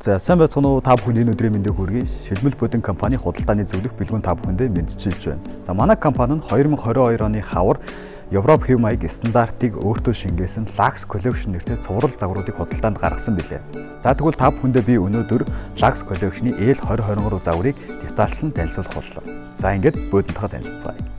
За сайн байцгаана уу, та бүхэнд энэ өдрийн мэндийг хүргэе. Шилмэл бодин компани худалдааны зөвлөх бэлгүүн та бүхэндээ мэдчилж байна. За манай компани нь 2022 оны хавар Европ хэв маяг стандартыг өөртөө шингээсэн Lux Collection нэртэй цуврал загваруудыг худалдаанд гаргасан билээ. За тэгвэл та бүхэндээ би өнөөдөр Lux Collection-ы L2023 загварыг детальчлан танилцуулах боллоо. За ингээд бодинтойгоо танилццгаая.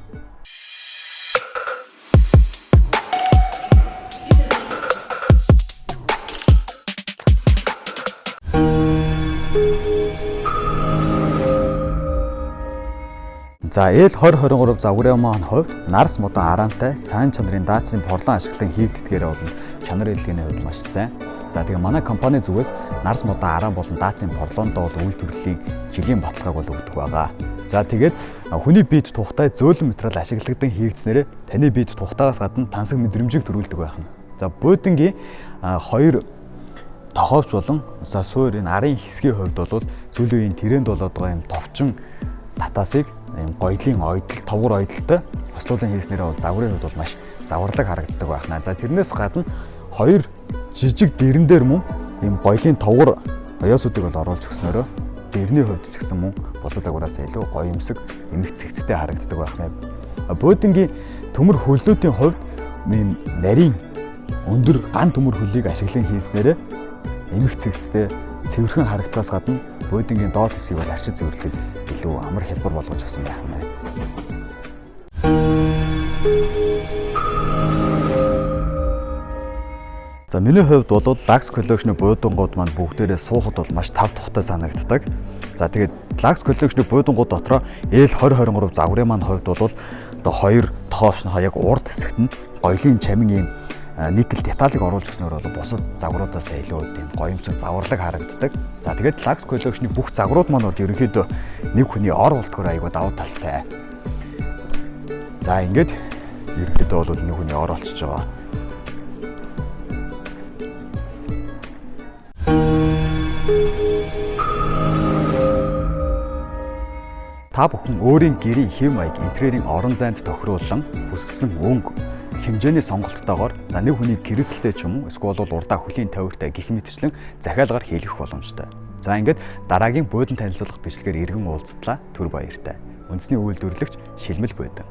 За L2023 загварын маань хувьд нарс модон араамтай сайн чанарын даацын порлон ашиглан хийгддгээр бол чанар илгээний хувьд маш сайн. За тэгээ манай компани зүгээс нарс модон араам болон даацын порлонд бол үйлдвэрлэлийн жилийн баталгааг бол өгдөг байгаа. За тэгээд хүний биед тухтай зөөлөн материал ашиглагдсан хийгдснээр таны биед тухтаагаас гадна тансаг мэдрэмжийг төрүүлдэг байх нь. За буудингийн хоёр тоховч болон за суур энэ арын хэсгийн хувьд бол сүүлийн үеийн тренд болоод байгаа юм товчон татаасыг ийм гоёлын ойдол, товгор ойдолтой хослуулан хийснээрээ бол загварын хувьд бол маш заварлаг харагддаг байна. За тэрнээс гадна хоёр жижиг дэрэн дээр мөн ийм гоёлын товгор оёосуудыг бол оруулж өгснөөрөө дэрний хувьд ч гэсэн мөн бусад загвараас илүү гоёмсог, эмх цэгцтэй харагддаг байна. Буудингийн төмөр хөлнүүдийн хувьд ийм нарийн өндөр ган төмөр хөлийг ашиглан хийснээрээ эмх цэгцтэй цэвэрхэн харагдахаас гадна буудингийн доод хэсгийг бол арчид цэвэрлэхэд илүү амар хялбар болгож өгсөн байх нь. За миний хувьд бол Lux Collection-ы буудингууд маань бүгдээрээ суухад бол маш тав тухтай санагддаг. За тэгээд Lux Collection-ы буудингууд дотроо L2023 загварын маань хувьд бол одоо хоёр тохоочноо яг урд хэсэгт нь гоёлын чамин ийм нийтлэл деталийг оруулж өгснөөр бол бусад загваруудаас илүү тийм гоёмсог заварлаг харагддаг. За тэгээд Lux Collection-ы бүх загварууд маань бол ерөнхийдөө нэг хүний ор болтгоор айгуу давуу талтай. За ингээд ерөнхийдөө бол нэг хүний ор болчихж байгаа. Та бүхэн өөрийн гэрийн хэв маяг интерьерийн орон зайд тохируулан хүссэн өнгө хэмжээний сонголттойгоор за нэг хүний гэрэлтэй ч юм уу эсвэл урдаа хөлийн тойрогтой гэх мэтчлэн захиалгаар хийлгэх боломжтой. За ингээд дараагийн буудин танилцуулах бичлэгээр иргэн уулзтлаа. Түр баяртай. Үндэсний үйлдвэрлэгч Шилмэл бодин.